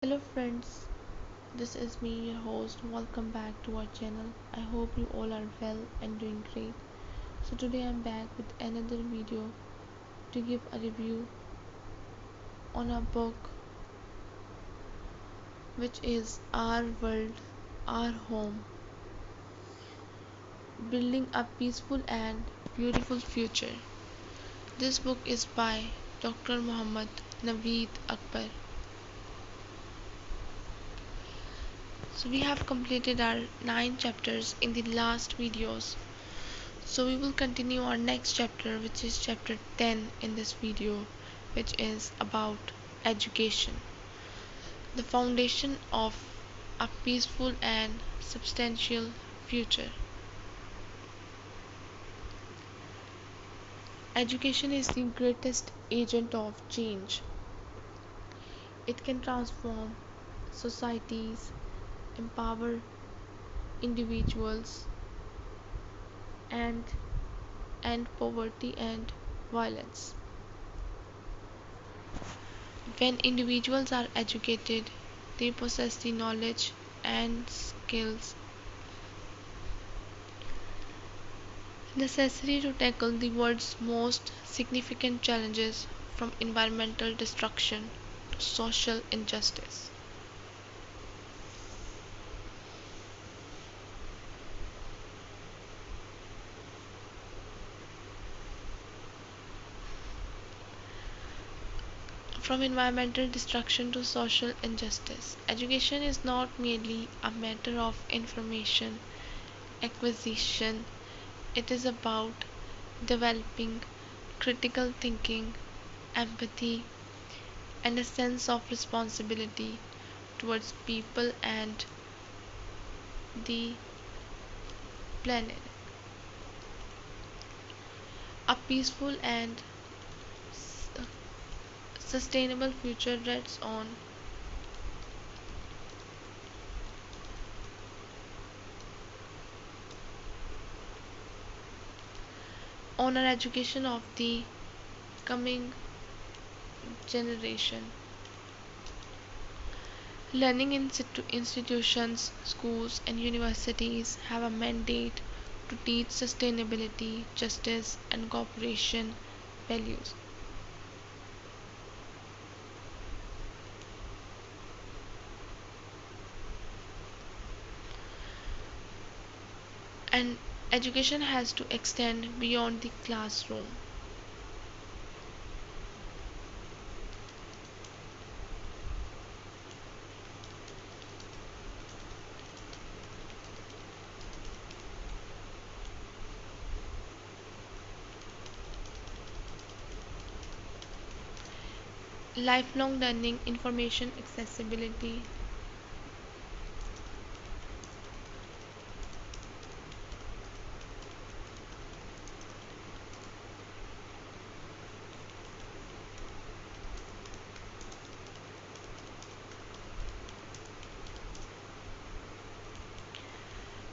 Hello friends, this is me, your host. Welcome back to our channel. I hope you all are well and doing great. So today I'm back with another video to give a review on a book which is Our World, Our Home, Building a Peaceful and Beautiful Future. This book is by Dr. Muhammad Naveed Akbar. So we have completed our 9 chapters in the last videos. So we will continue our next chapter, which is chapter 10 in this video, which is about education, the foundation of a peaceful and substantial future. Education is the greatest agent of change. It can transform societies, empower individuals, and end poverty and violence. When individuals are educated, they possess the knowledge and skills necessary to tackle the world's most significant challenges, from environmental destruction to social injustice. From environmental destruction to social injustice, education is not merely a matter of information acquisition, it is about developing critical thinking, empathy, and a sense of responsibility towards people and the planet. A peaceful and sustainable future rests on our education of the coming generation. Learning institutions, schools, and universities have a mandate to teach sustainability, justice, and cooperation values. And education has to extend beyond the classroom. Lifelong learning, information accessibility,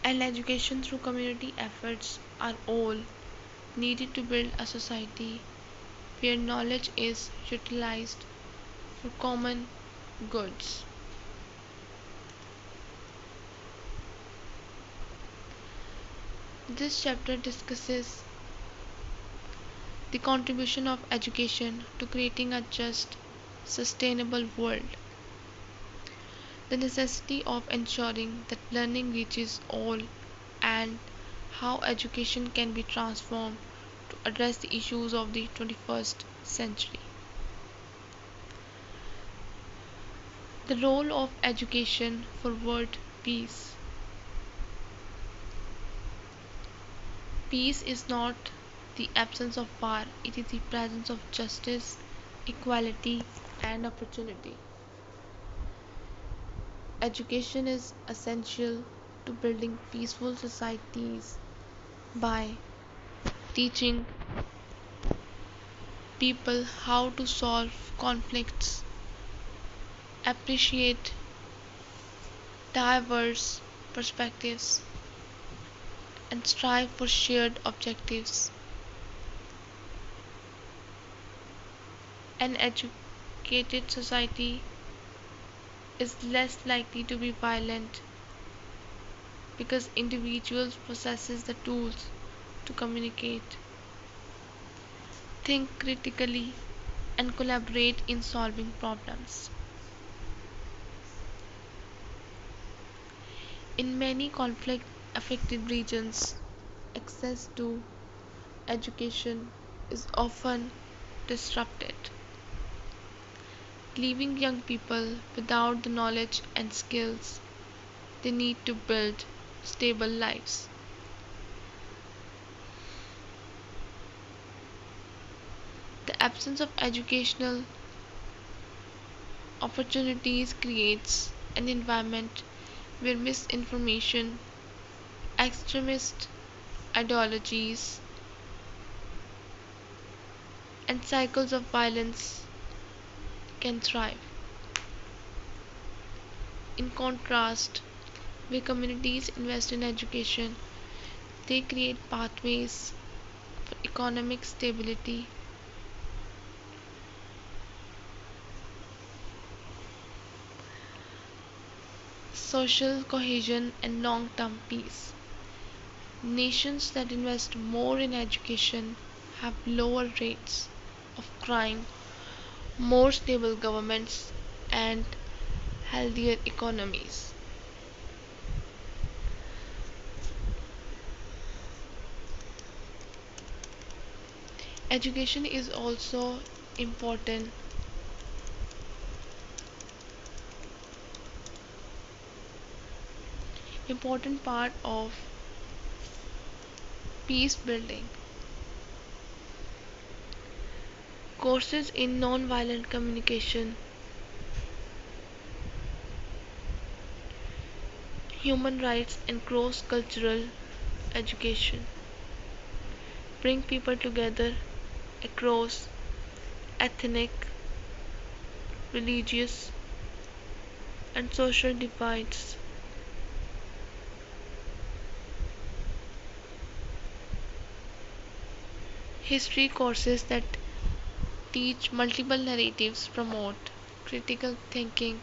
and education through community efforts are all needed to build a society where knowledge is utilized for common goods. This chapter discusses the contribution of education to creating a just, sustainable world, the necessity of ensuring that learning reaches all, and how education can be transformed to address the issues of the 21st century. The role of education for world peace. Peace is not the absence of war, it is the presence of justice, equality, and opportunity. Education is essential to building peaceful societies by teaching people how to solve conflicts, appreciate diverse perspectives, and strive for shared objectives. An educated society is less likely to be violent because individuals possesses the tools to communicate, think critically, and collaborate in solving problems. In many conflict affected regions, access to education is often disrupted, leaving young people without the knowledge and skills they need to build stable lives. The absence of educational opportunities creates an environment where misinformation, extremist ideologies, and cycles of violence can thrive. In contrast, where communities invest in education, they create pathways for economic stability, social cohesion, and long term peace. Nations that invest more in education have lower rates of crime, more stable governments, and healthier economies. Education is also important important part of peace building. Courses in nonviolent communication, human rights, and cross cultural education bring people together across ethnic, religious, and social divides. History courses that teach multiple narratives promote critical thinking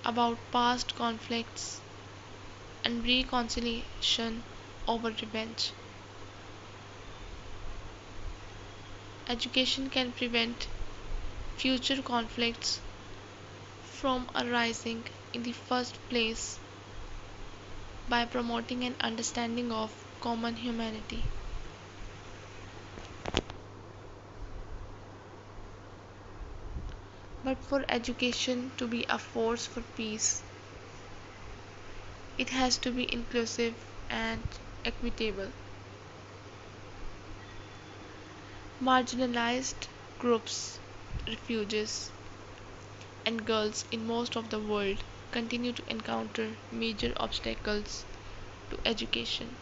about past conflicts and reconciliation over revenge. Education can prevent future conflicts from arising in the first place by promoting an understanding of common humanity. But for education to be a force for peace, it has to be inclusive and equitable. Marginalized groups, refugees, and girls in most of the world continue to encounter major obstacles to education.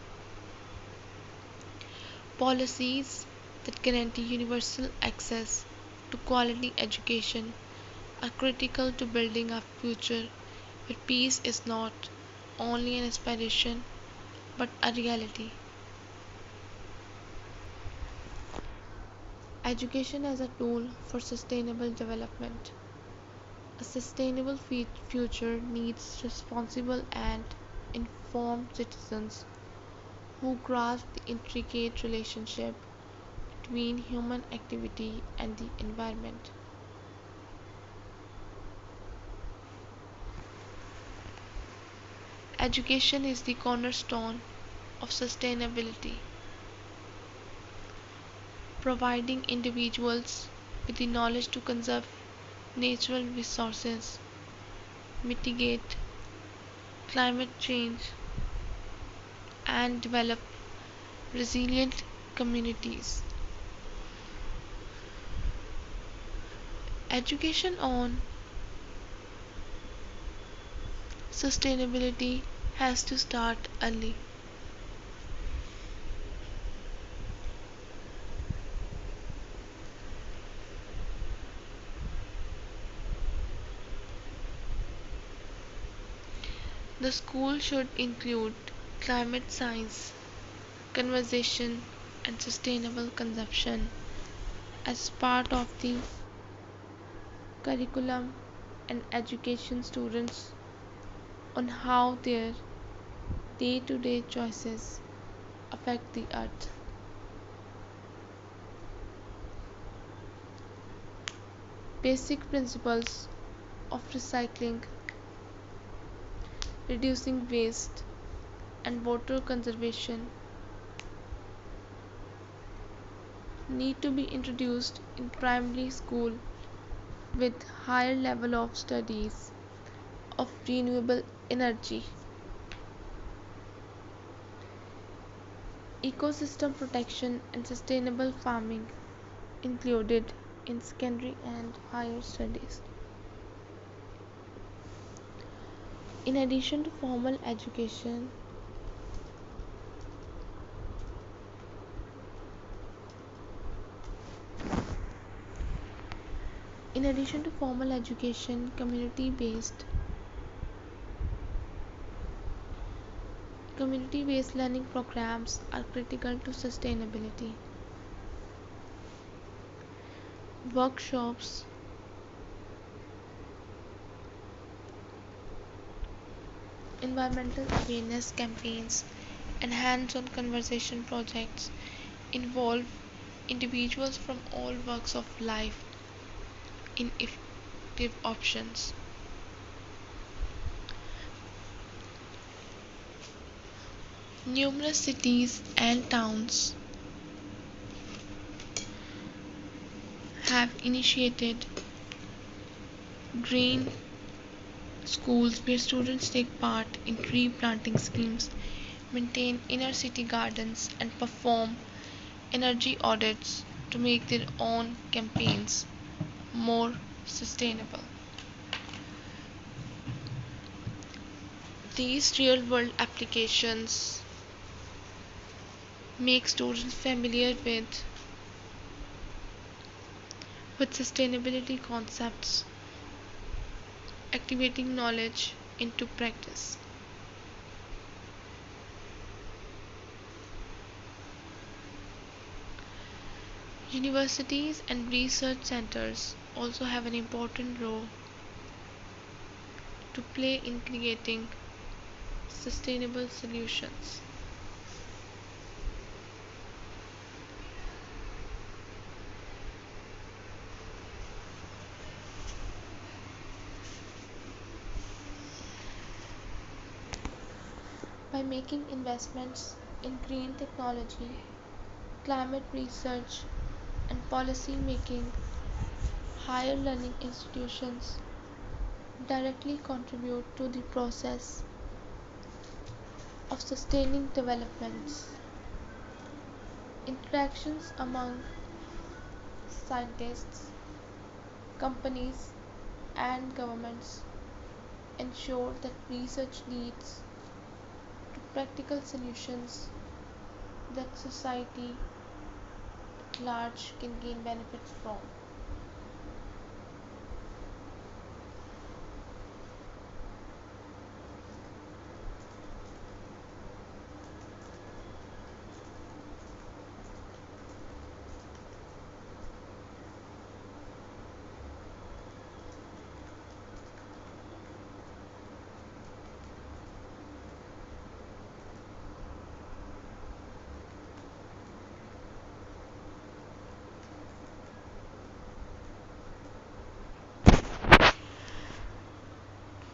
Policies that guarantee universal access to quality education are critical to building a future where peace is not only an aspiration but a reality. Education as a tool for sustainable development. A sustainable future needs responsible and informed citizens who grasp the intricate relationship between human activity and the environment. Education is the cornerstone of sustainability, providing individuals with the knowledge to conserve natural resources, mitigate climate change, and develop resilient communities. Education on sustainability has to start early. The school should include climate science, conservation, and sustainable consumption as part of the curriculum, and education students on how their day to day choices affect the earth. Basic principles of recycling, reducing waste, and water conservation need to be introduced in primary school with higher level of studies of renewable energy, ecosystem protection and sustainable farming included in secondary and higher studies. In addition to formal education, community based learning programs are critical to sustainability. Workshops, environmental awareness campaigns, and hands on conversation projects involve individuals from all walks of life in effective options. Numerous cities and towns have initiated green schools where students take part in tree planting schemes, maintain inner city gardens, and perform energy audits to make their own campaigns more sustainable. These real world applications make students familiar with sustainability concepts, activating knowledge into practice. Universities and research centers also have an important role to play in creating sustainable solutions. By making investments in green technology, climate research, and policy making, higher learning institutions directly contribute to the process of sustaining developments. Interactions among scientists, companies, and governments ensure that research leads to practical solutions that society at large can gain benefits from.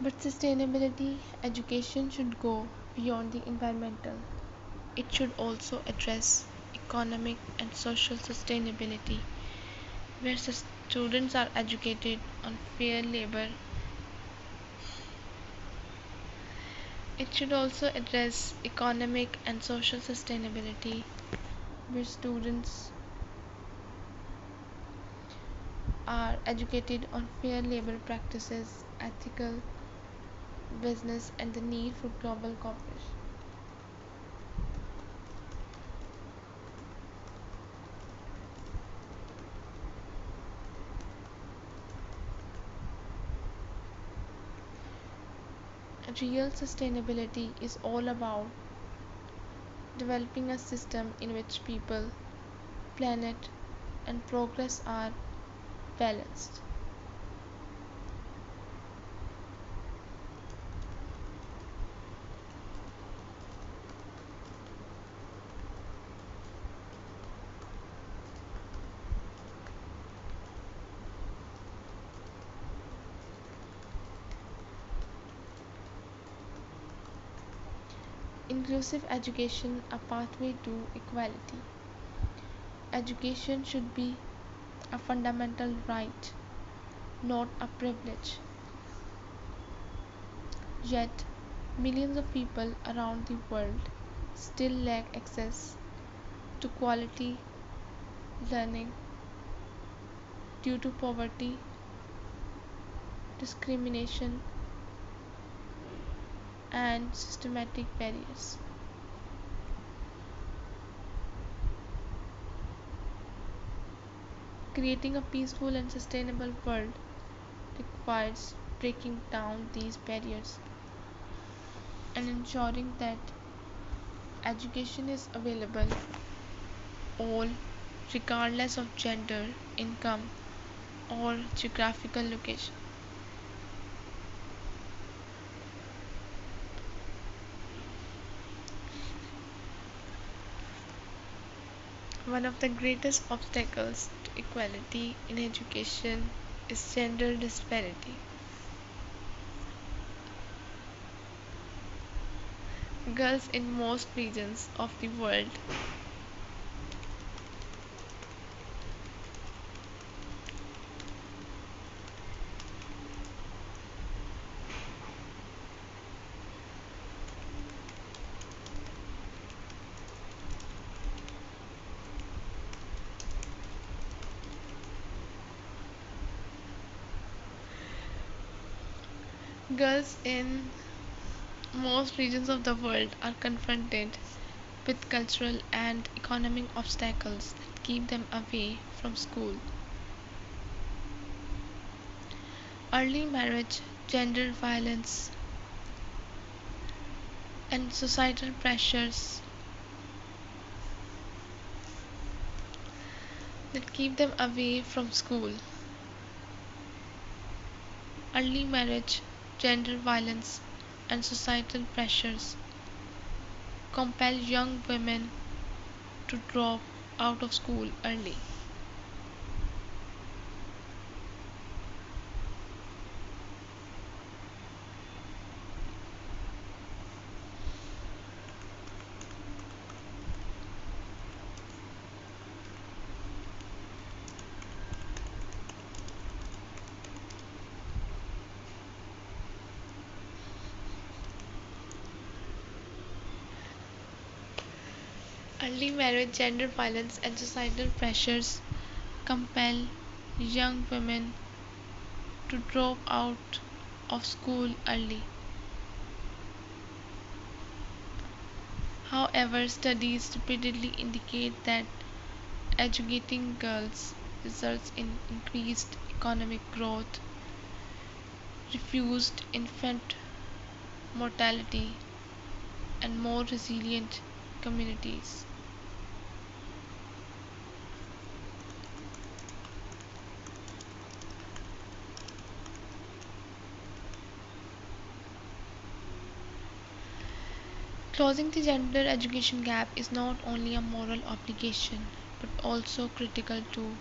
But sustainability education should go beyond the environmental. It should also address economic and social sustainability, where students are educated on fair labor. It should also address economic and social sustainability, where students are educated on fair labor practices, ethical business, and the need for global cooperation. Real sustainability is all about developing a system in which people, planet, and progress are balanced. Inclusive education, a pathway to equality. Education should be a fundamental right, not a privilege. Yet, millions of people around the world still lack access to quality learning due to poverty, discrimination, and systematic barriers. Creating a peaceful and sustainable world requires breaking down these barriers and ensuring that education is available all regardless of gender, income, or geographical location. One of the greatest obstacles to equality in education is gender disparity. Girls in most regions of the world Girls in most regions of the world are confronted with cultural and economic obstacles that keep them away from school. Early marriage, gender violence, and societal pressures that keep them away from school. Early marriage, gender violence, and societal pressures compel young women to drop out of school early. Early marriage, gender violence, and societal pressures compel young women to drop out of school early. However, studies repeatedly indicate that educating girls results in increased economic growth, reduced infant mortality, and more resilient communities. Closing the gender education gap is not only a moral obligation but also critical to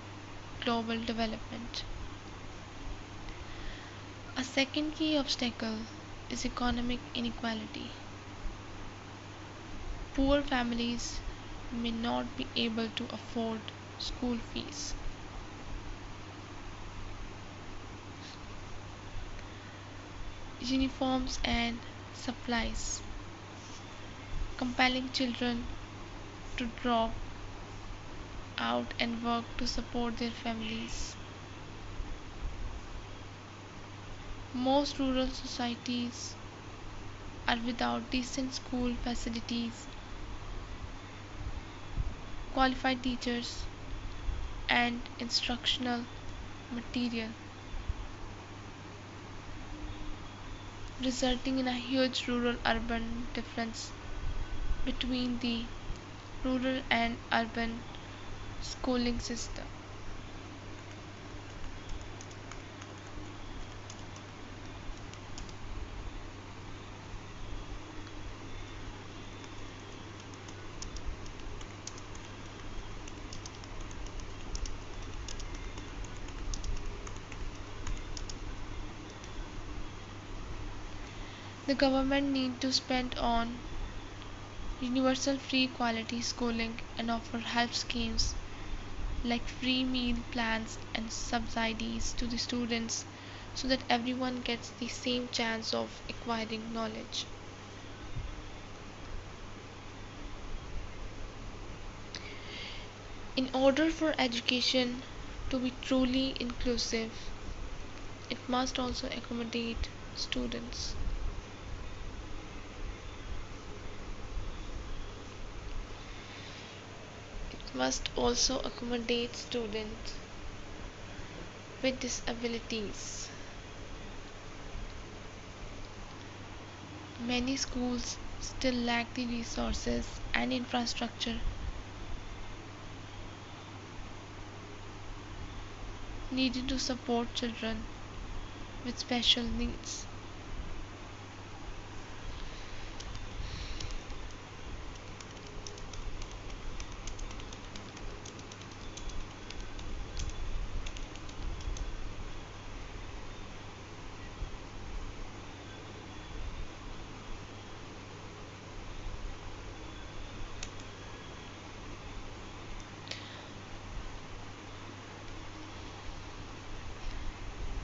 global development. A second key obstacle is economic inequality. Poor families may not be able to afford school fees, uniforms, and supplies, compelling children to drop out and work to support their families. Most rural societies are without decent school facilities, qualified teachers, and instructional material, resulting in a huge rural urban difference between the rural and urban schooling system. The government need to spend on universal free quality schooling, and offer help schemes like free meal plans and subsidies to the students so that everyone gets the same chance of acquiring knowledge. In order for education to be truly inclusive, it must also accommodate students. It must also accommodate students with disabilities. Many schools still lack the resources and infrastructure needed to support children with special needs.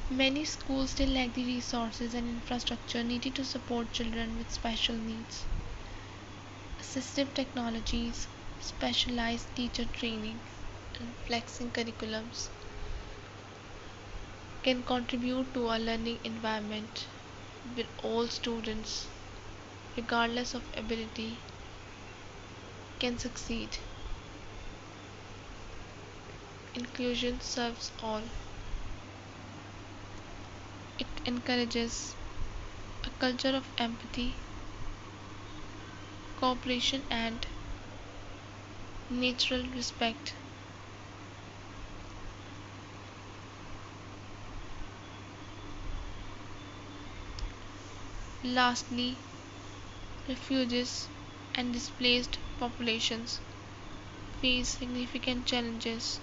Many schools still lack the resources and infrastructure needed to support children with special needs. Assistive technologies, specialized teacher training, and flexing curriculums can contribute to a learning environment where all students, regardless of ability, can succeed. Inclusion serves all. It encourages a culture of empathy, cooperation, and natural respect. Lastly, refugees and displaced populations face significant challenges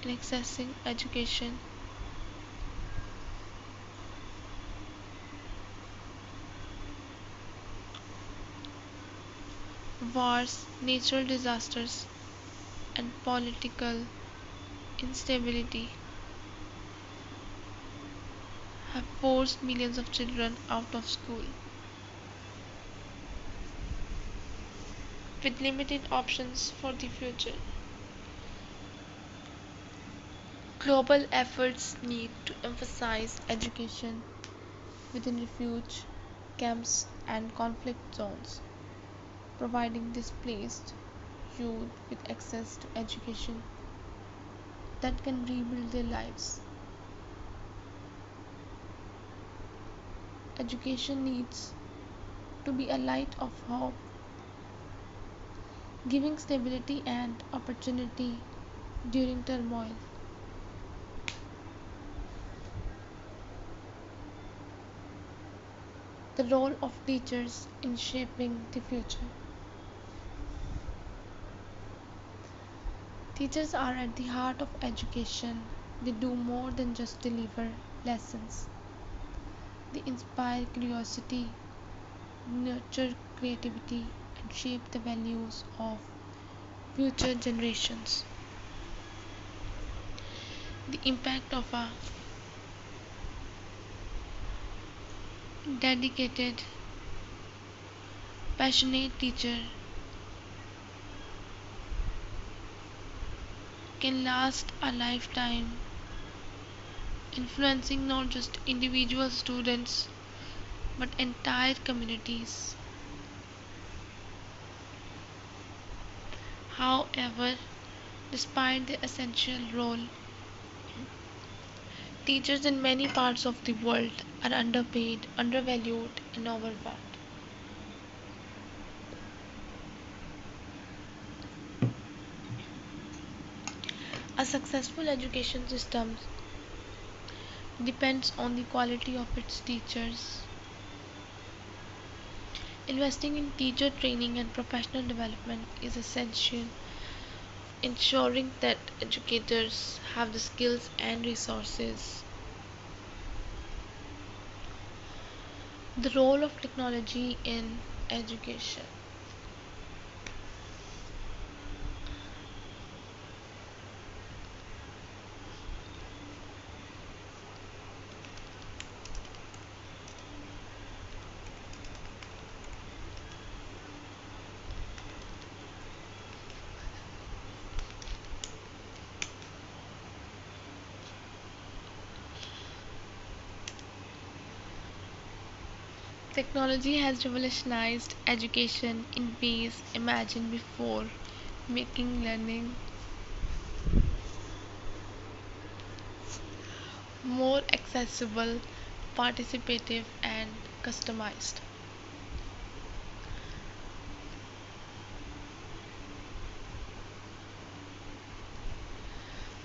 in accessing education. Wars, natural disasters, and political instability have forced millions of children out of school. With limited options for the future, global efforts need to emphasize education within refuge camps and conflict zones, providing displaced youth with access to education that can rebuild their lives. Education needs to be a light of hope, giving stability and opportunity during turmoil. The role of teachers in shaping the future. Teachers are at the heart of education. They do more than just deliver lessons. They inspire curiosity, nurture creativity, and shape the values of future generations. The impact of a dedicated, passionate teacher can last a lifetime, influencing not just individual students but entire communities. However, despite their essential role, teachers in many parts of the world are underpaid, undervalued, and overworked. A successful education system depends on the quality of its teachers. Investing in teacher training and professional development is essential, ensuring that educators have the skills and resources. The role of technology in education. Technology has revolutionized education in ways imagined before, making learning more accessible, participative, and customized.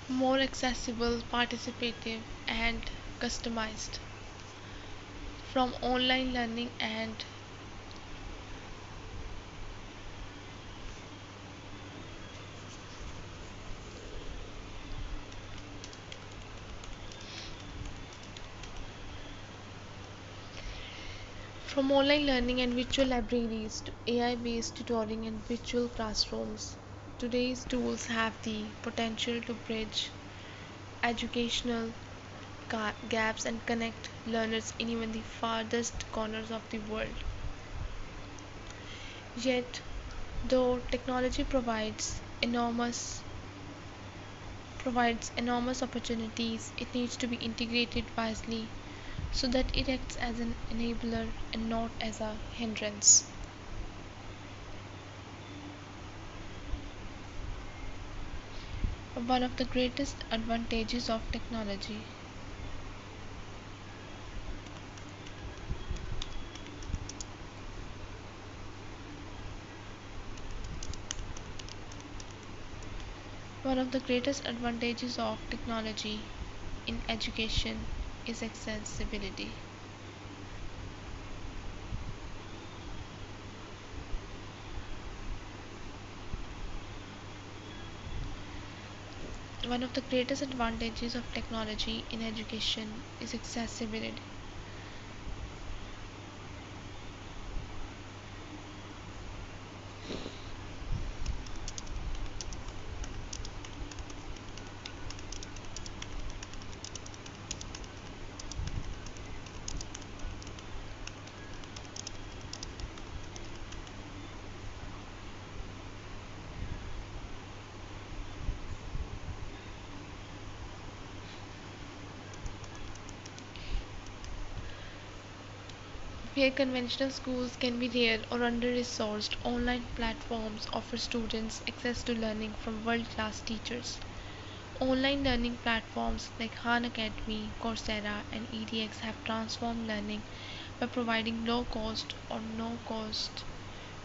More accessible, participative, and customized. From online learning and from online learning and virtual libraries to AI-based tutoring and virtual classrooms, today's tools have the potential to bridge educational gaps and connect learners in even the farthest corners of the world. Yet, though technology provides enormous opportunities, it needs to be integrated wisely so that it acts as an enabler and not as a hindrance. One of the greatest advantages of technology One of the greatest advantages of technology in education is accessibility. One of the greatest advantages of technology in education is accessibility. Where conventional schools can be rare or under-resourced, online platforms offer students access to learning from world-class teachers. Online learning platforms like Khan Academy, Coursera, and edX have transformed learning by providing low-cost or no-cost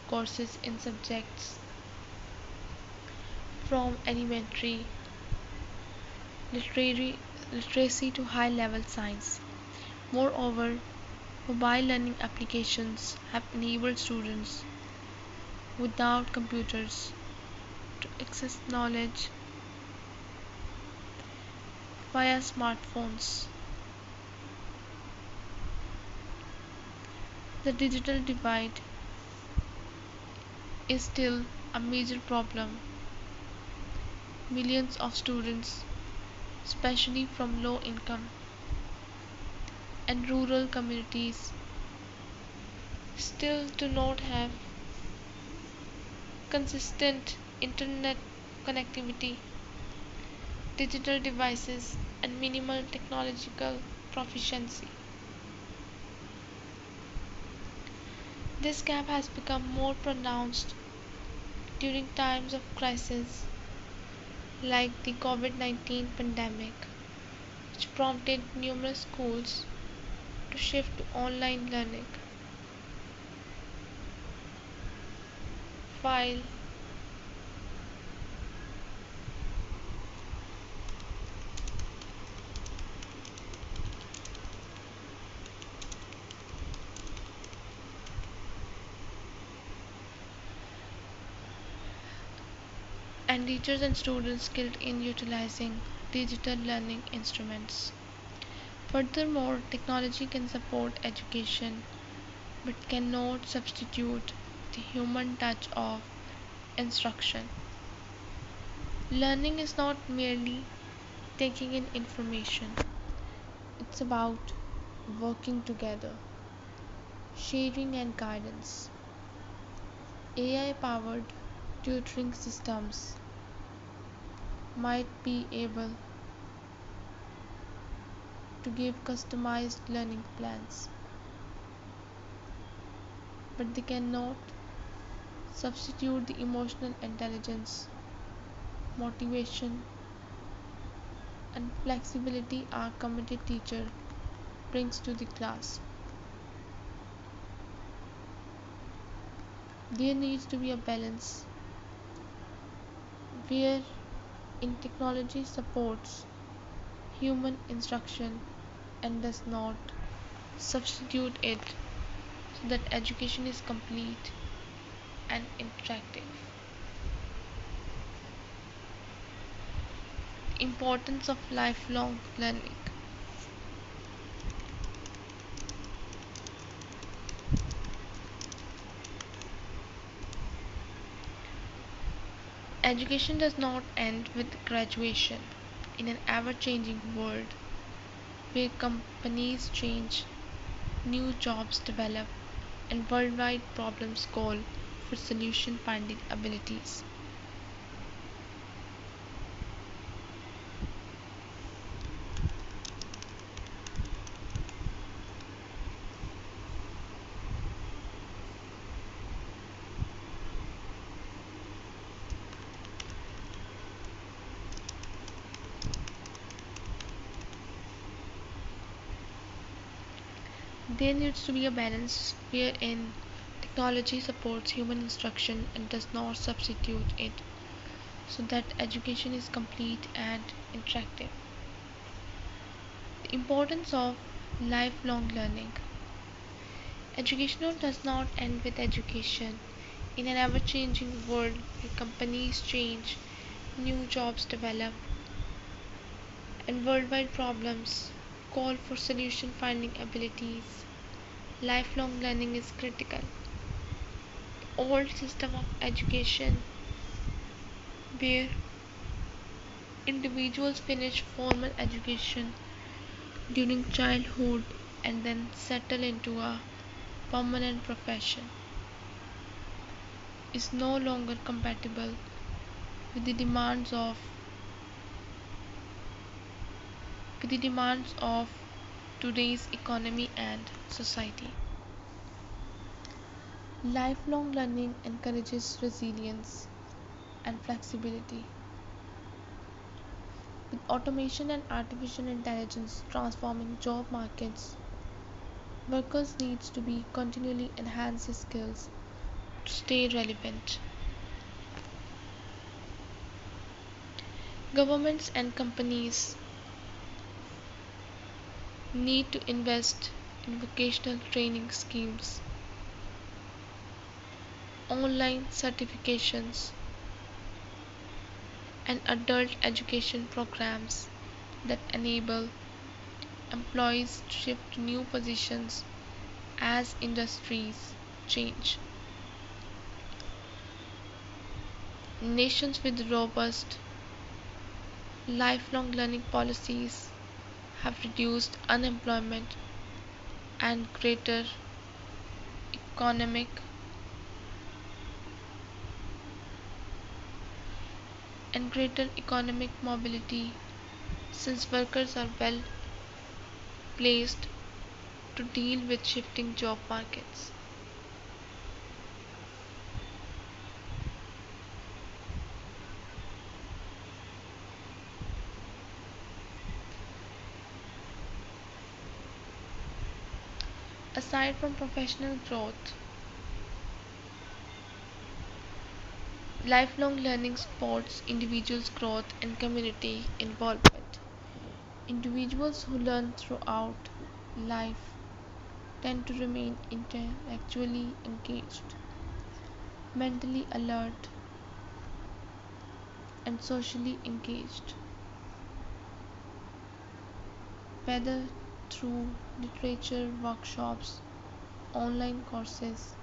courses in subjects from elementary literary literacy to high-level science. Moreover, mobile learning applications have enabled students without computers to access knowledge via smartphones. The digital divide is still a major problem. Millions of students, especially from low income and rural communities, still do not have consistent internet connectivity, digital devices, and minimal technological proficiency. This gap has become more pronounced during times of crisis like the COVID-19 pandemic, which prompted numerous schools to shift to online learning. While and teachers and students skilled in utilizing digital learning instruments. Furthermore, technology can support education but cannot substitute the human touch of instruction. Learning is not merely taking in information, it's about working together, sharing, and guidance. AI powered tutoring systems might be able to give customized learning plans, but they cannot substitute the emotional intelligence, motivation, and flexibility our committed teacher brings to the class. There needs to be a balance where in technology supports human instruction and does not substitute it so that education is complete and interactive. Importance of lifelong learning. Education does not end with graduation. In an ever changing world where companies change, new jobs develop, and worldwide problems call for solution finding abilities. There needs to be a balance wherein technology supports human instruction and does not substitute it so that education is complete and interactive. The importance of lifelong learning. Education does not end with education. In an ever changing world where companies change, new jobs develop, and worldwide problems call for solution finding abilities, lifelong learning is critical. The old system of education, where individuals finish formal education during childhood and then settle into a permanent profession, is no longer compatible with the demands of today's economy and society. Lifelong learning encourages resilience and flexibility. With automation and artificial intelligence transforming job markets, workers needs to be continually enhance their skills to stay relevant. Governments and companies need to invest in vocational training schemes, online certifications, and adult education programs that enable employees to shift to new positions as industries change. Nations with robust lifelong learning policies have reduced unemployment and economic greater economic mobility since workers are well placed to deal with shifting job markets. Aside from professional growth, lifelong learning supports individuals' growth and community involvement. Individuals who learn throughout life tend to remain intellectually engaged, mentally alert, and socially engaged, whether through literature workshops, online courses,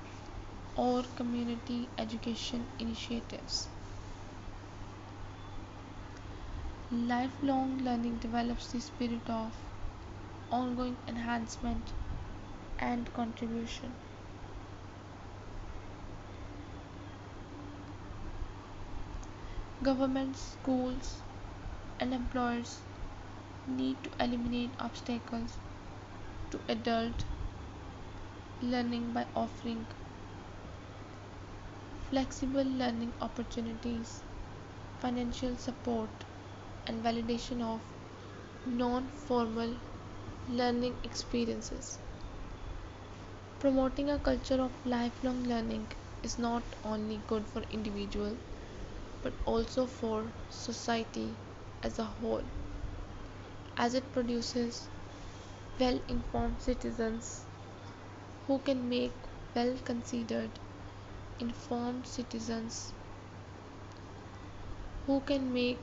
or community education initiatives. Lifelong learning develops the spirit of ongoing enhancement and contribution. Governments, schools, and employers need to eliminate obstacles to adult learning by offering flexible learning opportunities, financial support, and validation of non formal learning experiences. Promoting a culture of lifelong learning is not only good for individuals but also for society as a whole, as it produces well informed citizens who can make well considered, informed citizens who can make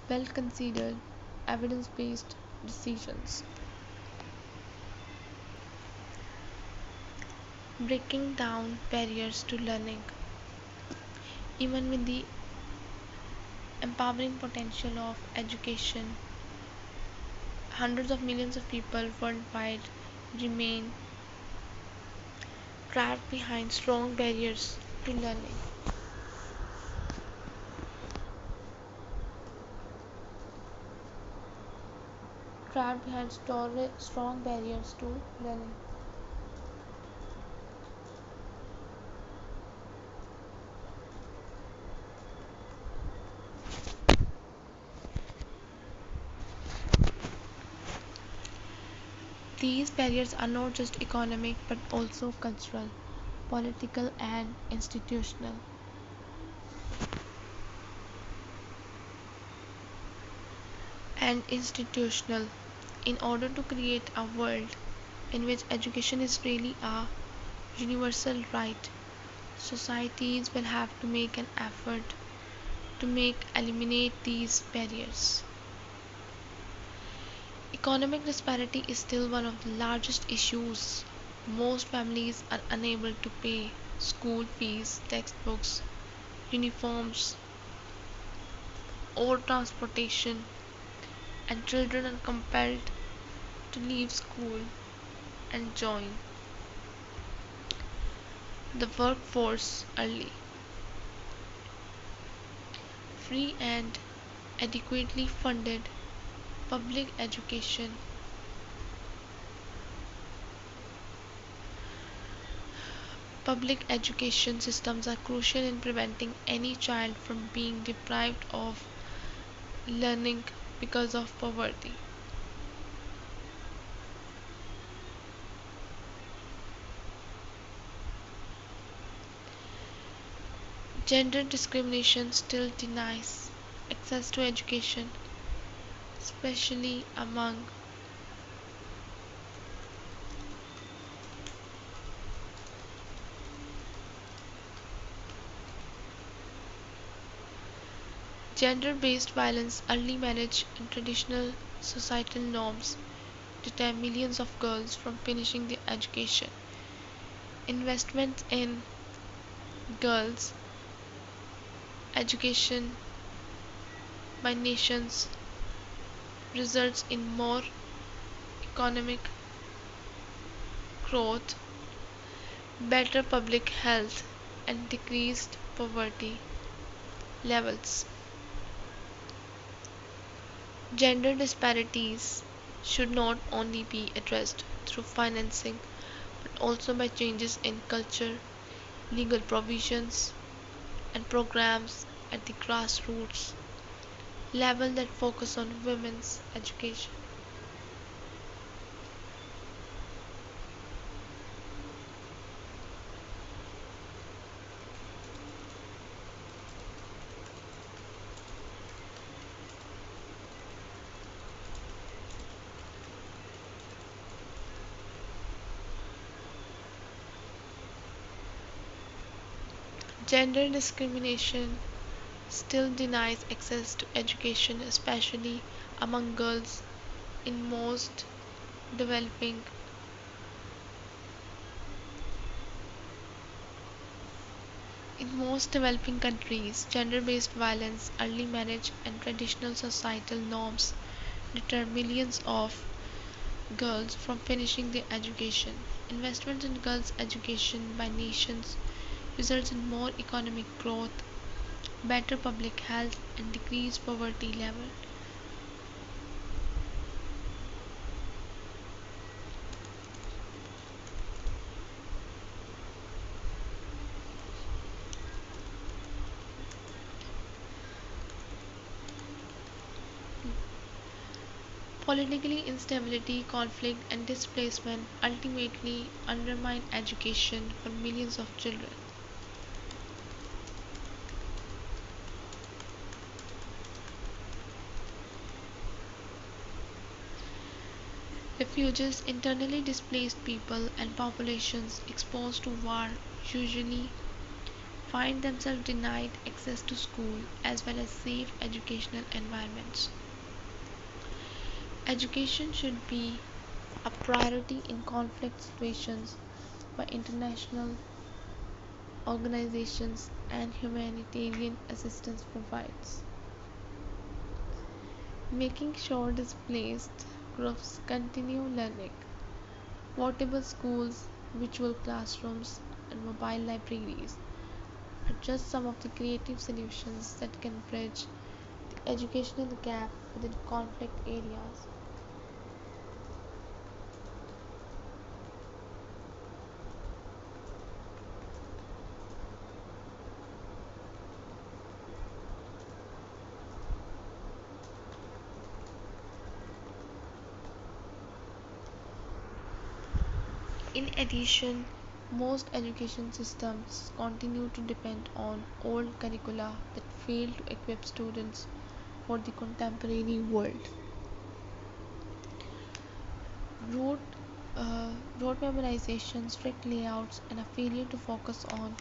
well considered, evidence based decisions. Breaking down barriers to learning. Even with the empowering potential of education, hundreds of millions of people worldwide remain trapped behind strong barriers to learning. Trapped behind strong barriers to learning. These barriers are not just economic but also cultural, political, and institutional. In order to create a world in which education is really a universal right, societies will have to make an effort to make eliminate these barriers. Economic disparity is still one of the largest issues. Most families are unable to pay school fees, textbooks, uniforms, or transportation, and children are compelled to leave school and join the workforce early. Free and adequately funded public education Public education systems are crucial in preventing any child from being deprived of learning because of poverty. Gender discrimination still denies access to education, especially among gender based violence, early marriage, and traditional societal norms deter millions of girls from finishing their education. Investment in girls' education by nations results in more economic growth, better public health, and decreased poverty levels. Gender disparities should not only be addressed through financing but also by changes in culture, legal provisions, and programs at the grassroots level that focus on women's education. Gender discrimination still denies access to education, especially among girls in developing most developing countries. Gender-based violence, early marriage, and traditional societal norms deter millions of girls from finishing their education. Investment in girls' education by nations results in more economic growth, better public health, and decreased poverty level. Politically instability, conflict, and displacement ultimately undermine education for millions of children. Refugees, internally displaced people, and populations exposed to war usually find themselves denied access to school as well as safe educational environments. Education should be a priority in conflict situations by international organizations and humanitarian assistance provides, making sure displaced groups continue learning. Portable schools, virtual classrooms, and mobile libraries are just some of the creative solutions that can bridge the educational gap within conflict areas. In addition, most education systems continue to depend on old curricula that fail to equip students for the contemporary world. Rote, rote memorization, strict layouts, and a failure to focus on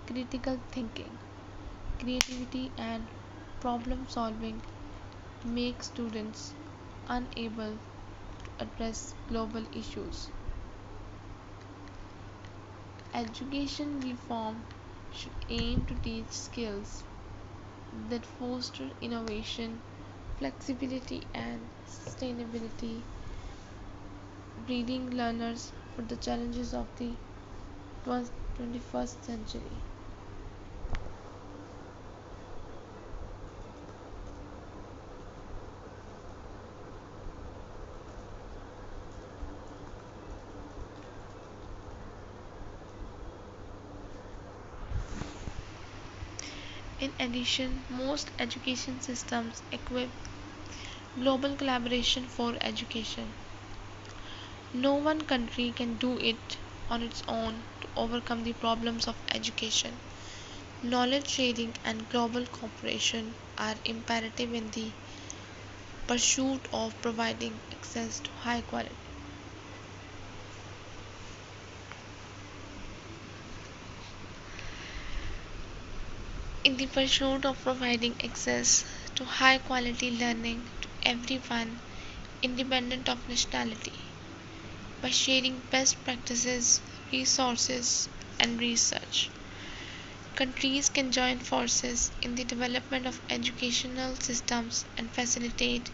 critical thinking, creativity, and problem solving make students unable to address global issues. Education reform should aim to teach skills that foster innovation, flexibility, and sustainability, breeding learners for the challenges of the 21st century. In addition, most education systems equip global collaboration for education. No one country can do it on its own to overcome the problems of education. Knowledge sharing and global cooperation are imperative in the pursuit of providing access to high quality. In the pursuit of providing access to high quality learning to everyone, independent of nationality, by sharing best practices, resources, and research. Countries can join forces in the development of educational systems and facilitate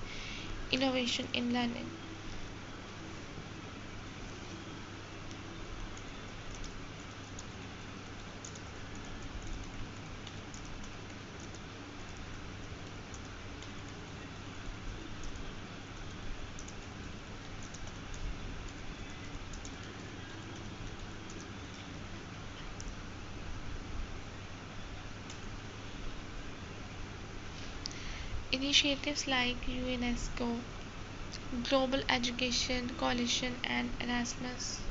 innovation in learning. Initiatives like UNESCO, Global Education Coalition, and Erasmus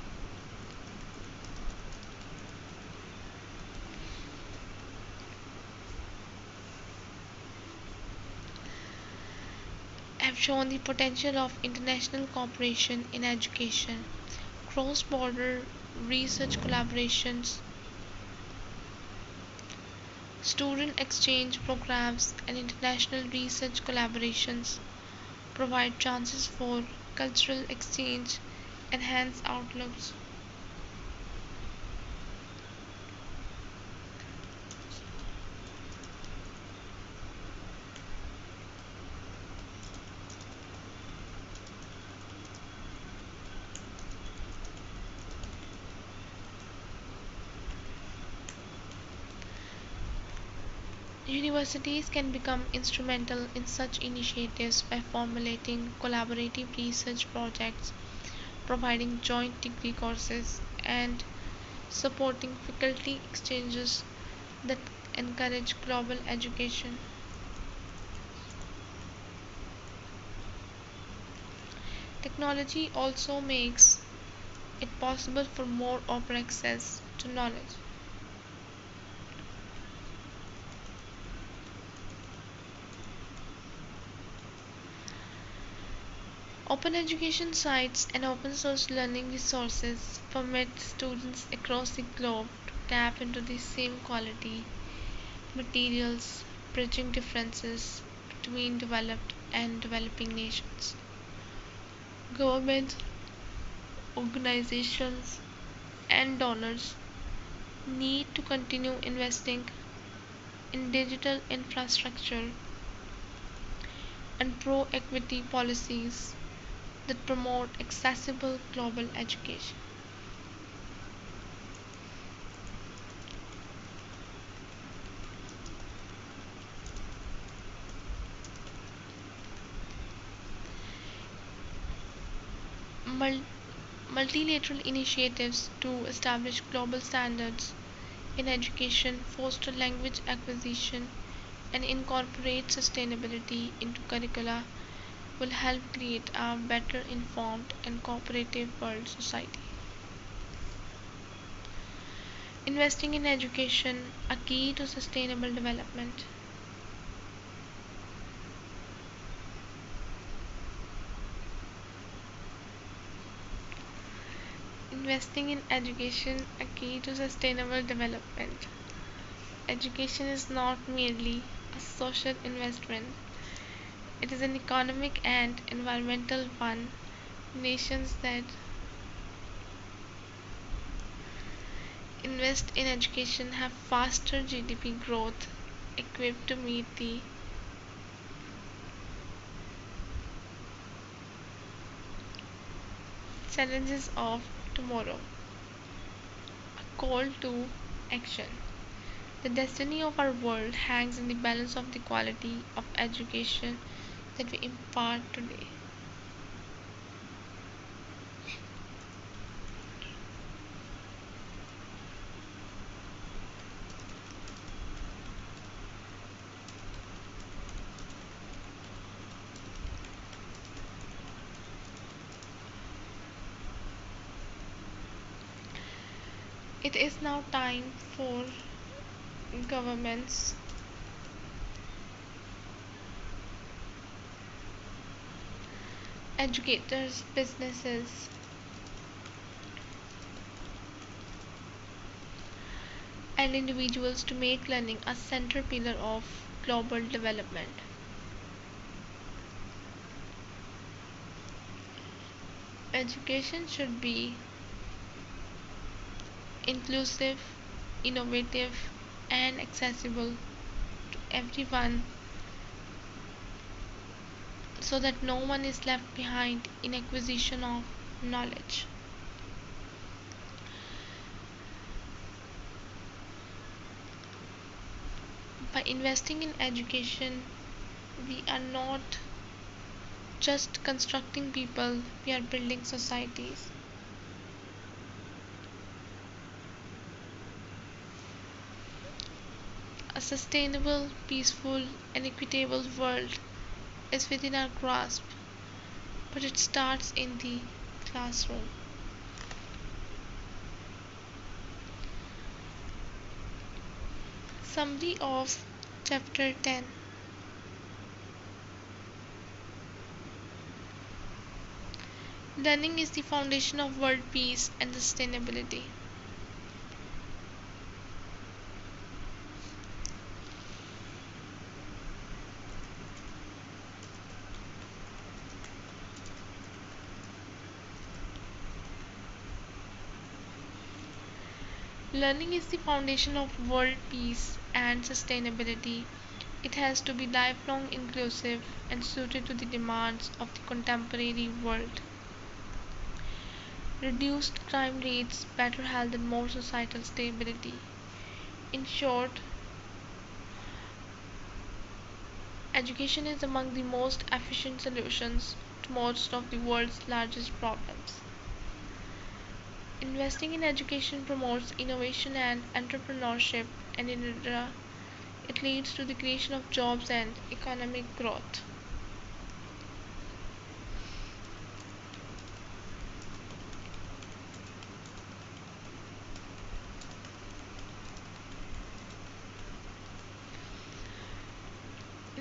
have shown the potential of international cooperation in education. Cross border research collaborations, student exchange programs, and international research collaborations provide chances for cultural exchange, enhance outlooks. Universities can become instrumental in such initiatives by formulating collaborative research projects, providing joint degree courses, and supporting faculty exchanges that encourage global education. Technology also makes it possible for more open access to knowledge. Open education sites and open source learning resources permit students across the globe to tap into the same quality materials, bridging differences between developed and developing nations. Governments, organizations, and donors need to continue investing in digital infrastructure and pro equity policies that promote accessible global education. Mul- Multilateral initiatives to establish global standards in education, foster language acquisition, and incorporate sustainability into curricula will help create a better informed and cooperative world society. Investing in education, a key to sustainable development. Investing in education, a key to sustainable development. Education is not merely a social investment, it is an economic and environmental one. Nations that invest in education have faster GDP growth, equipped to meet the challenges of tomorrow. A call to action. The destiny of our world hangs in the balance of the quality of education that we impart today. It is now time for governments, educators, businesses, and individuals to make learning a central pillar of global development. Education should be inclusive, innovative, and accessible to everyone so that no one is left behind in acquisition of knowledge. By investing in education, we are not just constructing people, we are building societies. A sustainable, peaceful, and equitable world is within our grasp, but it starts in the classroom. Summary of Chapter 10. Learning is the foundation of world peace and sustainability. Learning is the foundation of world peace and sustainability. It has to be lifelong, inclusive, and suited to the demands of the contemporary world. Reduced crime rates, better health, and more societal stability. In short, education is among the most efficient solutions to most of the world's largest problems. Investing in education promotes innovation and entrepreneurship, and it leads to the creation of jobs and economic growth.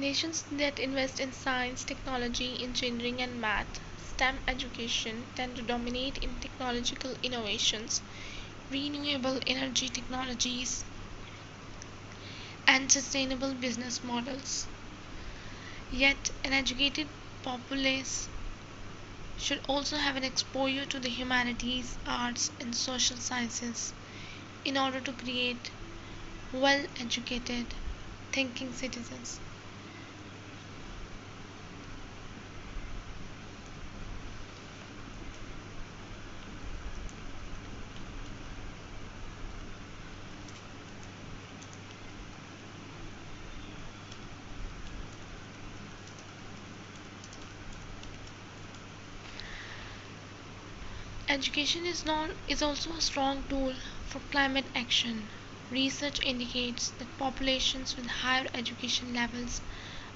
Nations that invest in science, technology, engineering, and math, STEM education, tend to dominate in technological innovations, renewable energy technologies, and sustainable business models. Yet, an educated populace should also have an exposure to the humanities, arts, and social sciences in order to create well educated, thinking citizens. Education is also a strong tool for climate action. Research indicates that populations with higher education levels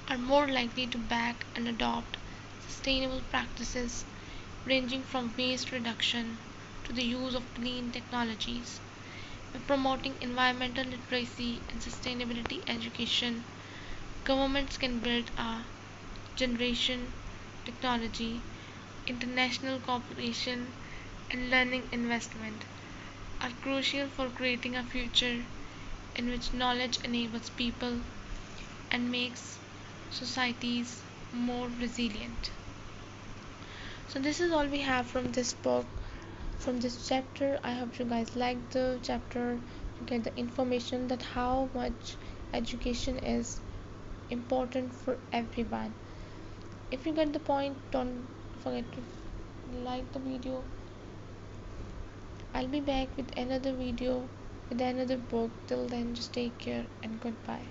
are more likely to back and adopt sustainable practices ranging from waste reduction to the use of clean technologies. By promoting environmental literacy and sustainability education, governments can build a generation technology, international cooperation, and learning investment are crucial for creating a future in which knowledge enables people and makes societies more resilient. So, this is all we have from this book, from this chapter. I hope you guys like the chapter. You get the information that how much education is important for everyone. If you get the point, don't forget to like the video. I'll be back with another video with another book. Till then, just take care and goodbye.